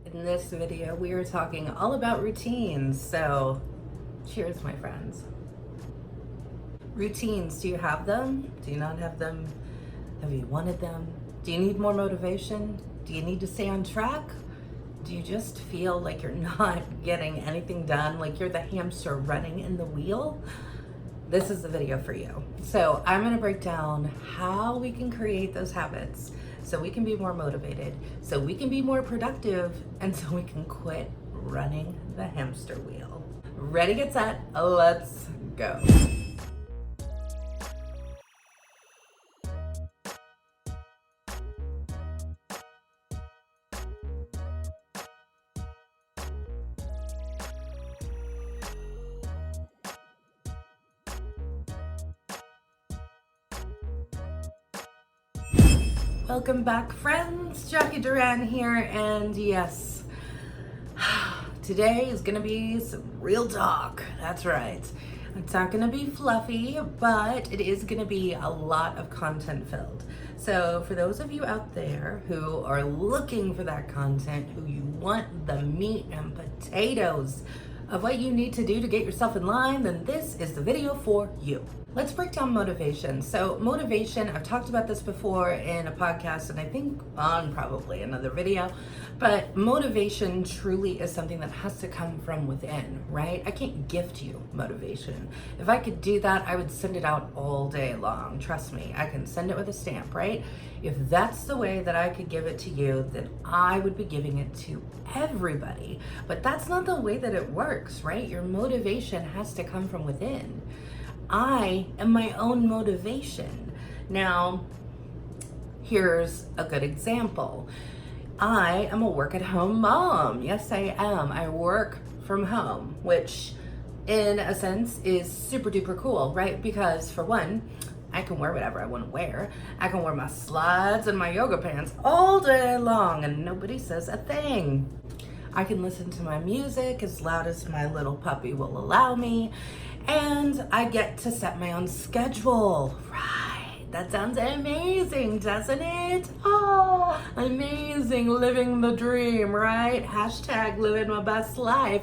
In this video, we are talking all about routines. So, cheers, my friends. Routines, do you have them? Do you not have them? Have you wanted them? Do you need more motivation? Do you need to stay on track? Do you just feel like you're not getting anything done, like you're the hamster running in the wheel? This is the video for you. So I'm gonna break down how we can create those habits so we can be more motivated, so we can be more productive, and so we can quit running the hamster wheel. Ready, get set, let's go. Welcome back, friends. Jacqui Duran here, and yes, today is gonna be some real talk. That's right. It's not gonna be fluffy, but it is gonna be a lot of content filled. So for those of you out there who are looking for that content, who you want the meat and potatoes of what you need to do to get yourself in line, then this is the video for you. Let's break down motivation. So motivation, I've talked about this before in a podcast and I think on probably another video, but motivation truly is something that has to come from within, right? I can't gift you motivation. If I could do that, I would send it out all day long. Trust me, I can send it with a stamp, right? If that's the way that I could give it to you, then I would be giving it to everybody. But that's not the way that it works, right? Your motivation has to come from within. I am my own motivation. Now, here's a good example. I am a work at home mom. Yes, I am. I work from home, which in a sense is super duper cool, right? Because for one, I can wear whatever I want to wear. I can wear my slides and my yoga pants all day long and nobody says a thing. I can listen to my music as loud as my little puppy will allow me. And I get to set my own schedule. Right, that sounds amazing, doesn't it? Oh, amazing, living the dream, right? Hashtag living my best life.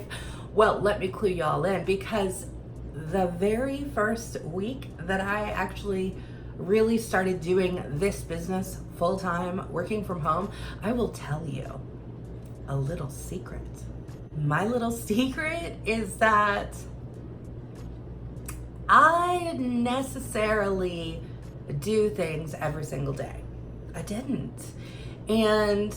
Well, let me clue y'all in, because the very first week that I actually really started doing this business full-time, working from home, I will tell you a little secret. My little secret is that I didn't necessarily do things every single day. I didn't. And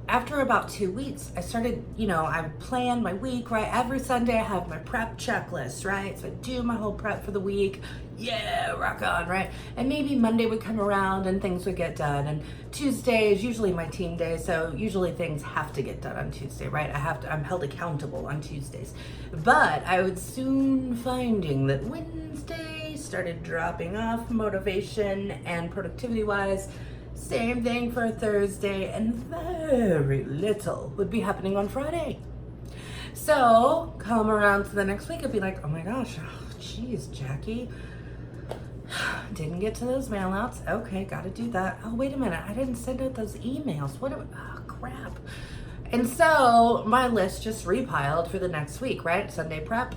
after about 2 weeks, I started, I planned my week, right? Every Sunday I have my prep checklist, right? So I do my whole prep for the week. Yeah, rock on, right? And maybe Monday would come around and things would get done. And Tuesday is usually my team day, so usually things have to get done on Tuesday, right? I'm held accountable on Tuesdays. But I was soon finding that Wednesday started dropping off motivation and productivity-wise. Same thing for Thursday, and very little would be happening on Friday. So come around to the next week, I'd be like, oh my gosh, geez, Jacqui, didn't get to those mail outs. Okay, gotta do that. Oh, wait a minute, I didn't send out those emails. Oh, crap. And so my list just repiled for the next week, right? Sunday prep.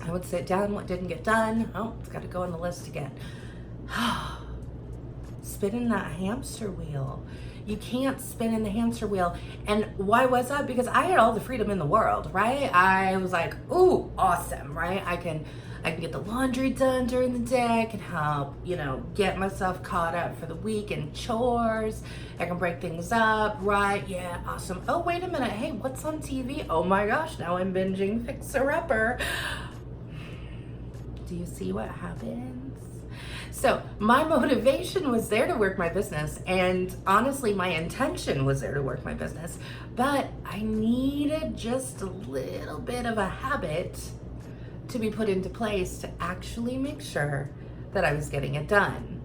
I would sit down, what didn't get done. Oh, it's gotta go on the list again. Spinning that hamster wheel. You can't spin in the hamster wheel. And why was that? Because I had all the freedom in the world, right? I was like, ooh, awesome, right? I can get the laundry done during the day. I can help, get myself caught up for the week and chores. I can break things up, right? Yeah, awesome. Oh, wait a minute. Hey, what's on TV? Oh my gosh, now I'm binging Fixer Upper. Do you see what happens? So my motivation was there to work my business, and honestly, my intention was there to work my business, but I needed just a little bit of a habit to be put into place to actually make sure that I was getting it done.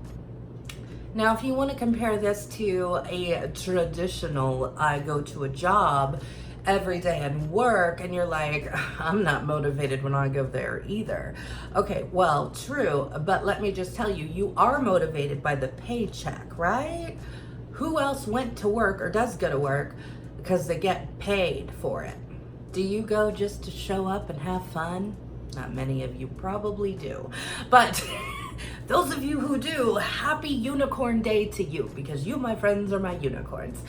Now, if you want to compare this to a traditional, I go to a job every day and work, and you're like, I'm not motivated when I go there either. Okay, well, true, but let me just tell you, you are motivated by the paycheck, right? Who else went to work or does go to work because they get paid for it. Do you go just to show up and have fun? Not many of you probably do, but those of you who do, happy unicorn day to you, because you, my friends, are my unicorns.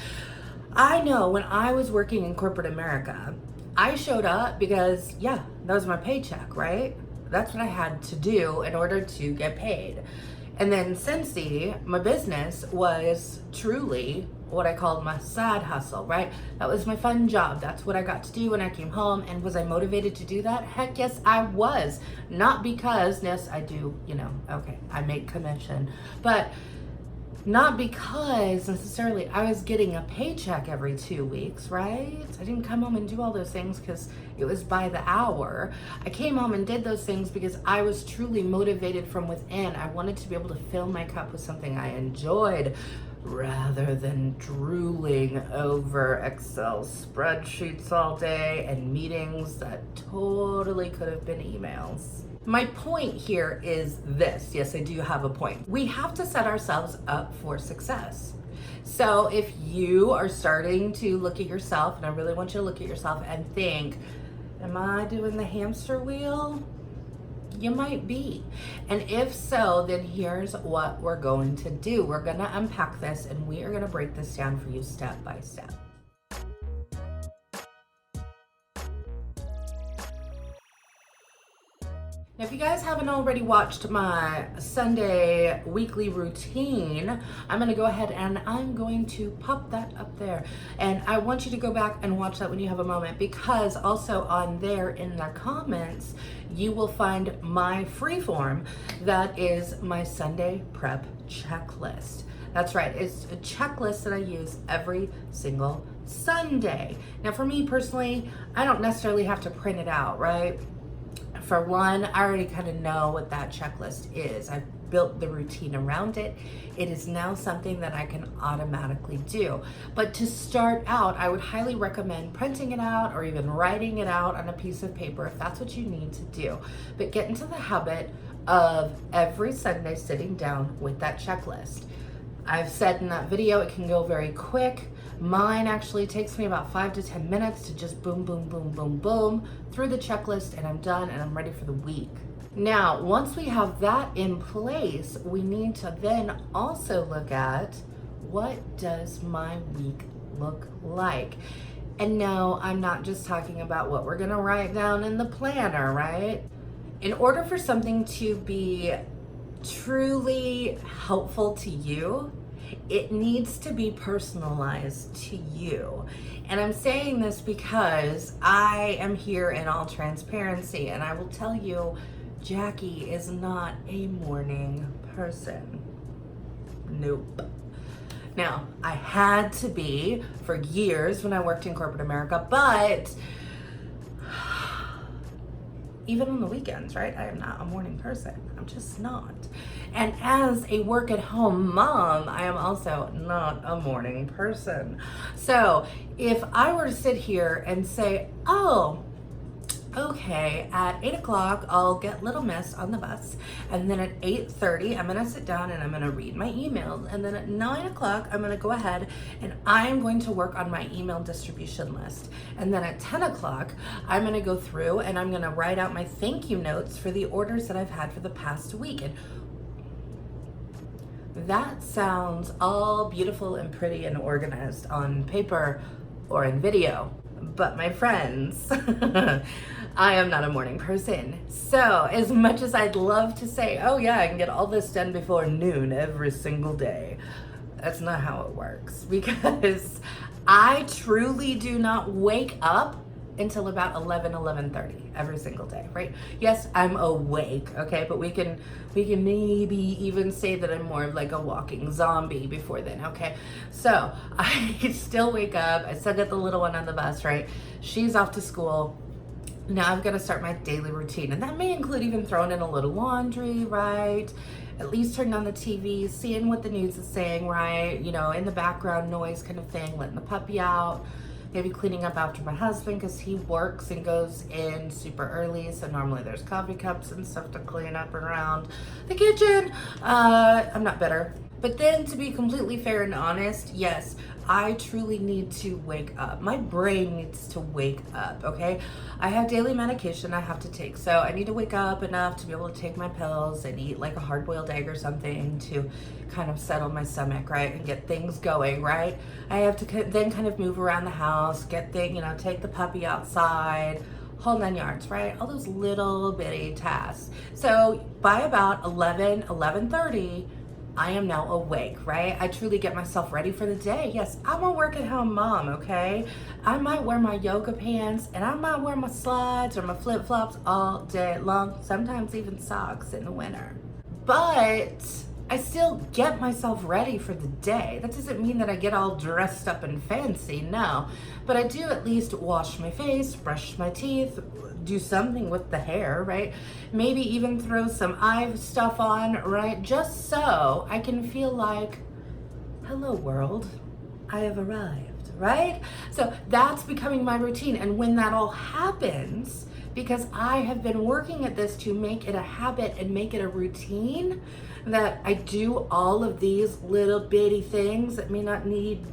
I know when I was working in corporate America, I showed up because, yeah, that was my paycheck, right? That's what I had to do in order to get paid. And then Scentsy, my business, was truly what I called my side hustle, right? That was my fun job. That's what I got to do when I came home. And was I motivated to do that? Heck yes, I was. Not because, yes, I do, okay, I make commission, but not because necessarily I was getting a paycheck every 2 weeks, right? I didn't come home and do all those things because it was by the hour. I came home and did those things because I was truly motivated from within. I wanted to be able to fill my cup with something I enjoyed rather than drooling over Excel spreadsheets all day and meetings that totally could have been emails. My point here is this. Yes, I do have a point. We have to set ourselves up for success. So if you are starting to look at yourself, and I really want you to look at yourself and think, am I doing the hamster wheel? You might be. And if so, then here's what we're going to do. We're going to unpack this and we are going to break this down for you step by step. Now, if you guys haven't already watched my Sunday weekly routine, I'm going to go ahead and I'm going to pop that up there. And I want you to go back and watch that when you have a moment, because also on there in the comments, you will find my free form that is my Sunday prep checklist. That's right. It's a checklist that I use every single Sunday. Now, for me personally, I don't necessarily have to print it out, right? For one, I already kind of know what that checklist is. I've built the routine around it. It is now something that I can automatically do. But to start out, I would highly recommend printing it out or even writing it out on a piece of paper if that's what you need to do. But get into the habit of every Sunday sitting down with that checklist. I've said in that video, it can go very quick. Mine actually takes me about 5 to 10 minutes to just boom, boom, boom, boom, boom through the checklist, and I'm done and I'm ready for the week. Now, once we have that in place, we need to then also look at what does my week look like? And no, I'm not just talking about what we're gonna write down in the planner, right? In order for something to be truly helpful to you, it needs to be personalized to you. And I'm saying this because I am here in all transparency, and I will tell you, Jacqui is not a morning person. Nope. Now, I had to be for years when I worked in corporate America, but even on the weekends, right? I am not a morning person. I'm just not. And as a work at home mom, I am also not a morning person. So if I were to sit here and say, oh, okay, at 8 o'clock, I'll get Little Miss on the bus. And then at 8:30, I'm gonna sit down and I'm gonna read my emails. And then at 9 o'clock, I'm gonna go ahead and I'm going to work on my email distribution list. And then at 10 o'clock, I'm gonna go through and I'm gonna write out my thank you notes for the orders that I've had for the past week. And that sounds all beautiful and pretty and organized on paper or in video. But my friends, I am not a morning person. So as much as I'd love to say, oh yeah, I can get all this done before noon every single day, that's not how it works, because I truly do not wake up until about 11:30 every single day, right? Yes, I'm awake, okay, but we can maybe even say that I'm more of like a walking zombie before then, okay? So I still wake up. I still get the little one on the bus, right? She's off to school. Now I've got to start my daily routine, and that may include even throwing in a little laundry, right? At least turning on the TV, seeing what the news is saying, right? You know, in the background noise kind of thing, letting the puppy out. Maybe cleaning up after my husband because he works and goes in super early. So normally there's coffee cups and stuff to clean up around the kitchen. I'm not bitter. But then to be completely fair and honest, yes, I truly need to wake up. My brain needs to wake up, okay? I have daily medication I have to take, so I need to wake up enough to be able to take my pills and eat like a hard-boiled egg or something to kind of settle my stomach, right, and get things going, right? I have to then kind of move around the house, take the puppy outside, whole 9 yards, right? All those little bitty tasks. So by about 11:30, I am now awake, right? I truly get myself ready for the day. Yes, I'm a work at home mom, okay? I might wear my yoga pants and I might wear my slides or my flip flops all day long, sometimes even socks in the winter. But I still get myself ready for the day. That doesn't mean that I get all dressed up and fancy, no. But I do at least wash my face, brush my teeth, do something with the hair, right? Maybe even throw some eye stuff on, right? Just so I can feel like, hello world, I have arrived, right? So that's becoming my routine. And when that all happens, because I have been working at this to make it a habit and make it a routine, that I do all of these little bitty things that may not need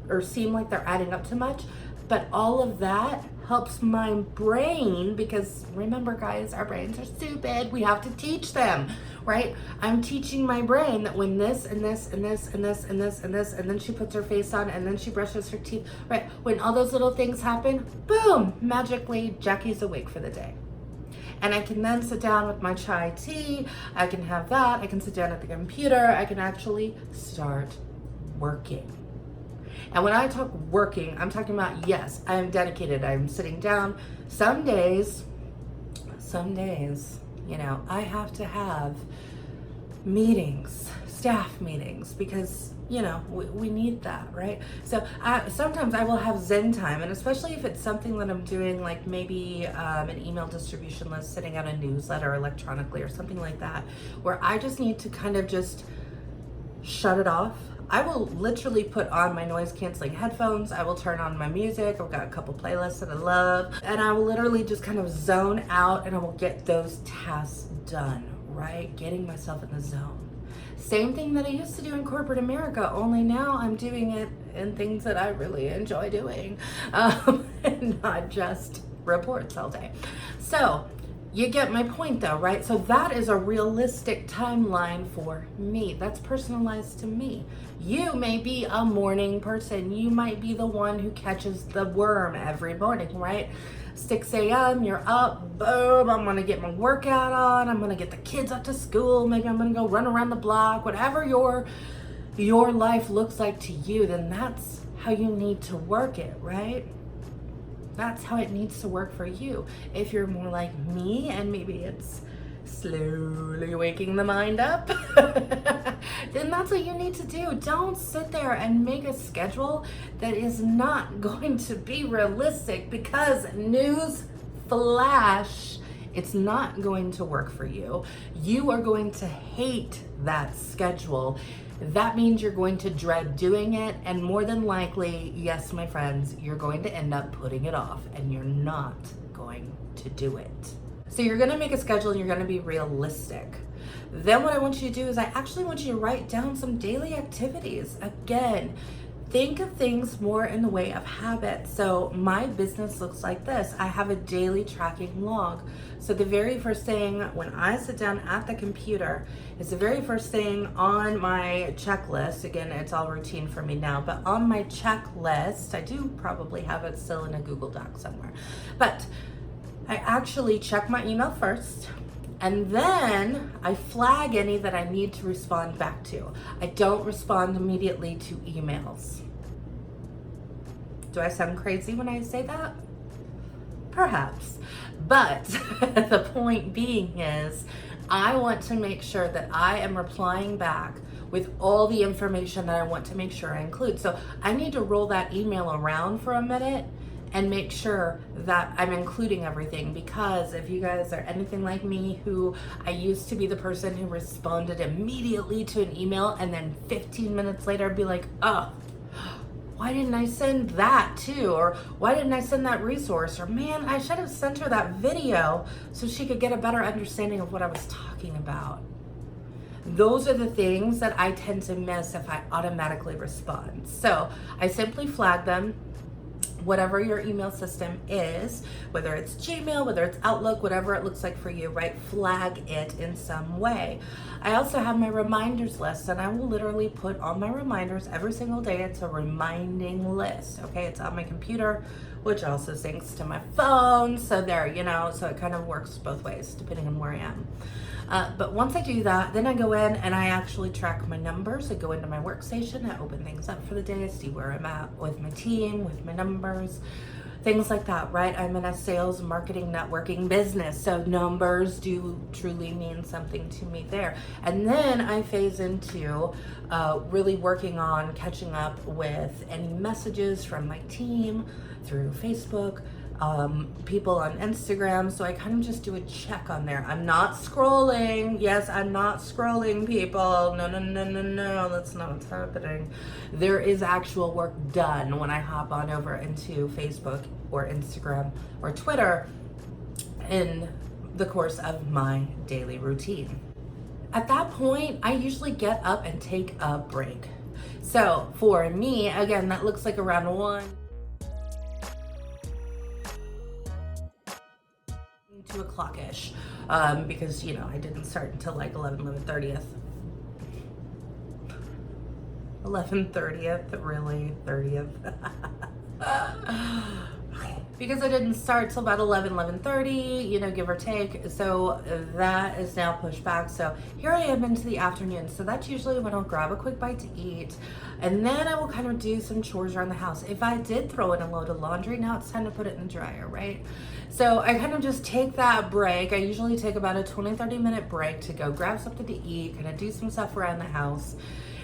or seem like they're adding up to much, but all of that helps my brain, because remember guys, our brains are stupid. We have to teach them, right? I'm teaching my brain that when this and this and this and this and this and this, and then she puts her face on and then she brushes her teeth, right? When all those little things happen, boom, magically Jacqui's awake for the day. And I can then sit down with my chai tea. I can have that. I can sit down at the computer. I can actually start working. And when I talk working, I'm talking about, yes, I am dedicated. I'm sitting down. Some days, I have to have meetings, staff meetings, because, we need that, right? So sometimes I will have Zen time, and especially if it's something that I'm doing, like maybe an email distribution list, sending out a newsletter electronically or something like that, where I just need to kind of just shut it off. I will literally put on my noise canceling headphones. I will turn on my music. I've got a couple playlists that I love, and I will literally just kind of zone out, and I will get those tasks done, right? Getting myself in the zone. Same thing that I used to do in corporate America, only now I'm doing it in things that I really enjoy doing, and not just reports all day. So you get my point though, right? So that is a realistic timeline for me. That's personalized to me. You may be a morning person. You might be the one who catches the worm every morning, right? 6 a.m., you're up, boom, I'm gonna get my workout on, I'm gonna get the kids up to school, maybe I'm gonna go run around the block, whatever your life looks like to you, then that's how you need to work it, right? That's how it needs to work for you. If you're more like me, and maybe it's slowly waking the mind up, then that's what you need to do. Don't sit there and make a schedule that is not going to be realistic, because news flash, it's not going to work for you. You are going to hate that schedule. That means you're going to dread doing it, and more than likely, yes, my friends, you're going to end up putting it off, and you're not going to do it. So you're gonna make a schedule and you're gonna be realistic. Then what I want you to do is I actually want you to write down some daily activities. Again, think of things more in the way of habits. So my business looks like this. I have a daily tracking log. So the very first thing when I sit down at the computer is the very first thing on my checklist. Again, it's all routine for me now, but on my checklist, I do probably have it still in a Google Doc somewhere, but I actually check my email first, and then I flag any that I need to respond back to. I don't respond immediately to emails. Do I sound crazy when I say that? Perhaps. But the point being is, I want to make sure that I am replying back with all the information that I want to make sure I include. So I need to roll that email around for a minute and make sure that I'm including everything, because if you guys are anything like me, who I used to be the person who responded immediately to an email and then 15 minutes later I'd be like, oh, why didn't I send that too? Or why didn't I send that resource? Or man, I should have sent her that video so she could get a better understanding of what I was talking about. Those are the things that I tend to miss if I automatically respond. So I simply flag them. Whatever your email system is, whether it's Gmail, whether it's Outlook, whatever it looks like for you, right? Flag it in some way. I also have my reminders list, and I will literally put on my reminders every single day. It's a reminding list, okay? It's on my computer, which also syncs to my phone. So there, so it kind of works both ways depending on where I am. But once I do that, then I go in and I actually track my numbers. I go into my workstation, I open things up for the day, I see where I'm at with my team, with my numbers, things like that, right? I'm in a sales, marketing, networking business, so numbers do truly mean something to me there. And then I phase into really working on catching up with any messages from my team through Facebook, people on Instagram. So I kind of just do a check on there. I'm not scrolling. Yes, I'm not scrolling, people. No, that's not what's happening. There is actual work done when I hop on over into Facebook or Instagram or Twitter in the course of my daily routine. At that point, I usually get up and take a break. So for me, again, that looks like around 2 o'clock-ish, because I didn't start until like 11:30th, really 30th. Because I didn't start till about 11:30, give or take. So that is now pushed back. So here I am into the afternoon. So that's usually when I'll grab a quick bite to eat. And then I will kind of do some chores around the house. If I did throw in a load of laundry, now it's time to put it in the dryer, right? So I kind of just take that break. I usually take about a 20-30 minute break to go grab something to eat, kind of do some stuff around the house,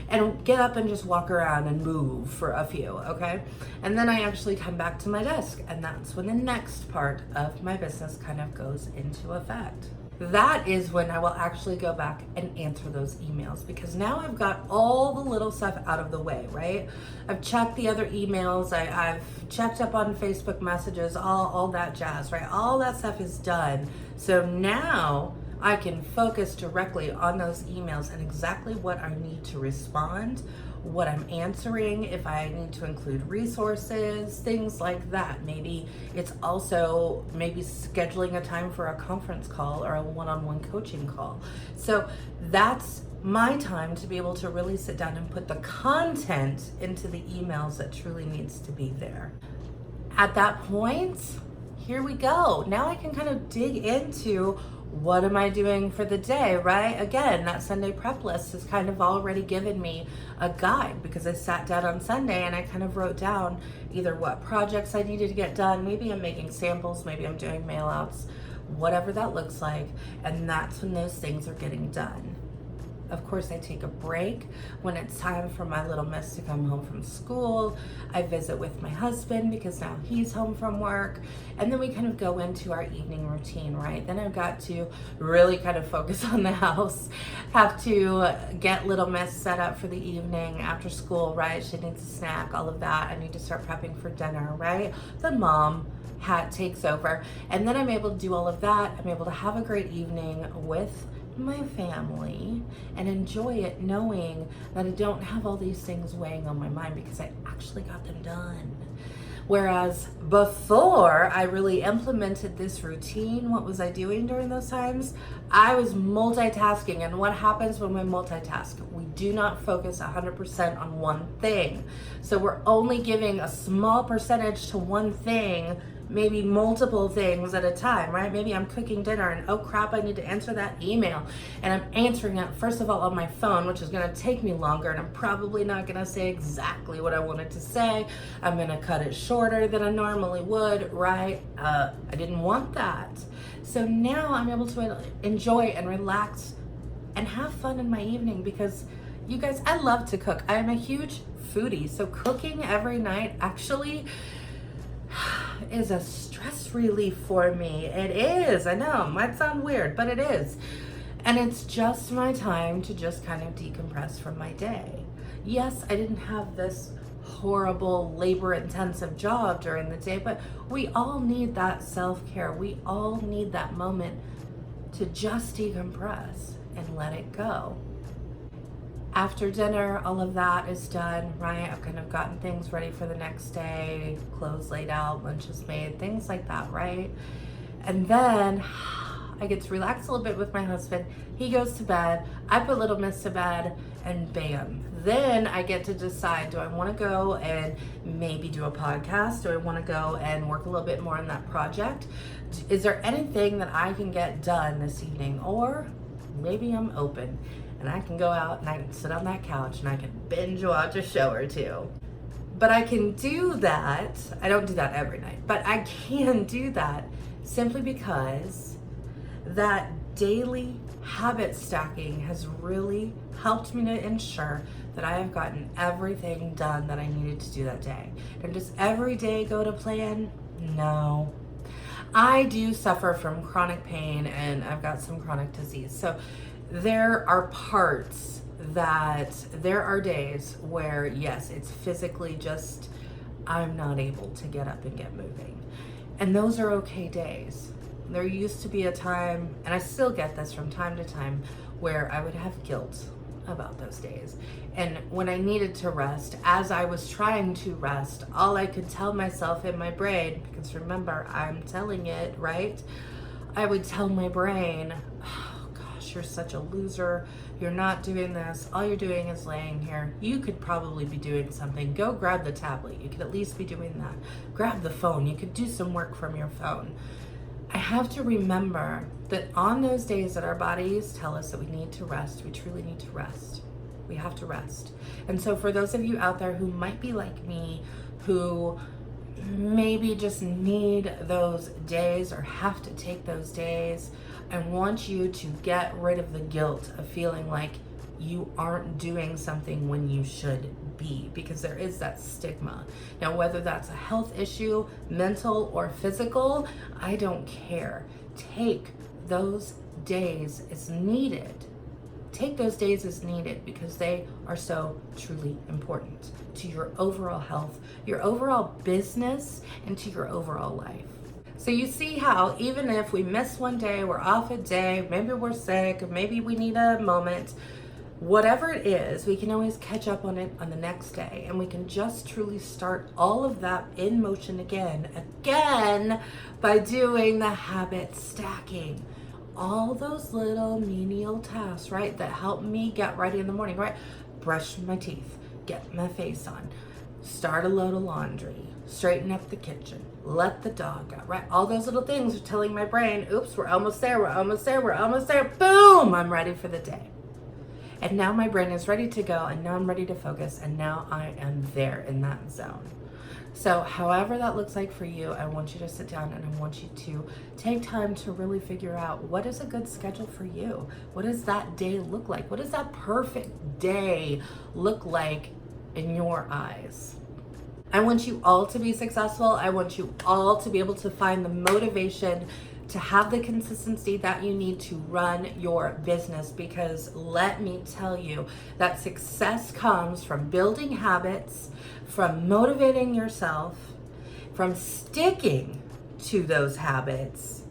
and get up and just walk around and move for a few, okay? And then I actually come back to my desk, and that's when the next part of my business kind of goes into effect. That is when I will actually go back and answer those emails, because now I've got all the little stuff out of the way, right? I've checked the other emails, I've checked up on Facebook messages, all that jazz, right? All that stuff is done. So now I can focus directly on those emails and exactly what I need to respond, what I'm answering, if I need to include resources, things like that. Maybe it's also scheduling a time for a conference call or a one-on-one coaching call. So that's my time to be able to really sit down and put the content into the emails that truly needs to be there. At that point, here we go. Now I can kind of dig into what am I doing for the day, right? Again, that Sunday prep list has kind of already given me a guide, because I sat down on Sunday and I kind of wrote down either what projects I needed to get done. Maybe I'm making samples, maybe I'm doing mail outs, whatever that looks like. And that's when those things are getting done. Of course, I take a break when it's time for my little miss to come home from school. I visit with my husband because now he's home from work. And then we kind of go into our evening routine, right? Then I've got to really kind of focus on the house, have to get little miss set up for the evening after school, right? She needs a snack, all of that. I need to start prepping for dinner, right? The mom hat takes over. And then I'm able to do all of that. I'm able to have a great evening with my family and enjoy it, knowing that I don't have all these things weighing on my mind because I actually got them done. Whereas before I really implemented this routine, what was I doing during those times? I was multitasking. And what happens when we multitask? We do not focus 100% on one thing. So we're only giving a small percentage to one thing, maybe multiple things at a time, right? Maybe I'm cooking dinner and oh crap, I need to answer that email. And I'm answering it first of all on my phone, which is gonna take me longer, and I'm probably not gonna say exactly what I wanted to say. I'm gonna cut it shorter than I normally would, right? I didn't want that. So now I'm able to enjoy and relax and have fun in my evening, because you guys, I love to cook. I am a huge foodie, so cooking every night actually is a stress relief for me. It is, I know, it might sound weird, but it is. And it's just my time to just kind of decompress from my day. Yes, I didn't have this horrible labor-intensive job during the day, but we all need that self-care. We all need that moment to just decompress and let it go. After dinner, all of that is done, right? I've kind of gotten things ready for the next day, clothes laid out, lunches made, things like that, right? And then I get to relax a little bit with my husband. He goes to bed, I put little miss to bed, and bam. Then I get to decide, do I want to go and maybe do a podcast? Do I want to go and work a little bit more on that project? Is there anything that I can get done this evening? Or maybe I'm open and I can go out and I can sit on that couch and I can binge watch a show or two. But I can do that. I don't do that every night, but I can do that simply because that daily habit stacking has really helped me to ensure that I have gotten everything done that I needed to do that day. And does every day go to plan? No. I do suffer from chronic pain and I've got some chronic disease. So there are parts that there are days where, yes, it's physically just, I'm not able to get up and get moving. And those are okay days. There used to be a time, and I still get this from time to time, where I would have guilt about those days. And when I needed to rest, as I was trying to rest, all I could tell myself in my brain, because remember, I'm telling it, right? I would tell my brain, oh gosh, you're such a loser. You're not doing this. All you're doing is laying here. You could probably be doing something. Go grab the tablet. You could at least be doing that. Grab the phone. You could do some work from your phone. I have to remember that on those days that our bodies tell us that we need to rest, we truly need to rest. We have to rest. And so for those of you out there who might be like me, who maybe just need those days or have to take those days, I want you to get rid of the guilt of feeling like you aren't doing something when you should be, because there is that stigma. Now, whether that's a health issue, mental or physical, I don't care. Take those days as needed. Take those days as needed because they are so truly important to your overall health, your overall business, and to your overall life. So you see how even if we miss one day, we're off a day, maybe we're sick, maybe we need a moment, whatever it is, we can always catch up on it on the next day, and we can just truly start all of that in motion again by doing the habit stacking. All those little menial tasks, right, that help me get ready in the morning, right? Brush my teeth, get my face on, start a load of laundry, straighten up the kitchen, let the dog out, right? All those little things are telling my brain, oops, we're almost there, we're almost there, we're almost there. Boom, I'm ready for the day. And now my brain is ready to go, and now I'm ready to focus, and now I am there in that zone. So however that looks like for you, I want you to sit down and I want you to take time to really figure out what is a good schedule for you. What does that day look like? What does that perfect day look like in your eyes? I want you all to be successful. I want you all to be able to find the motivation to have the consistency that you need to run your business, because let me tell you that success comes from building habits, from motivating yourself, from sticking to those habits,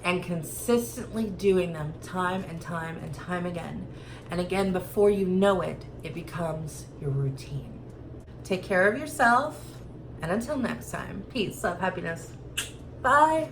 and consistently doing them time and time and time again. And again, before you know it, it becomes your routine. Take care of yourself, and until next time, peace, love, happiness. Bye.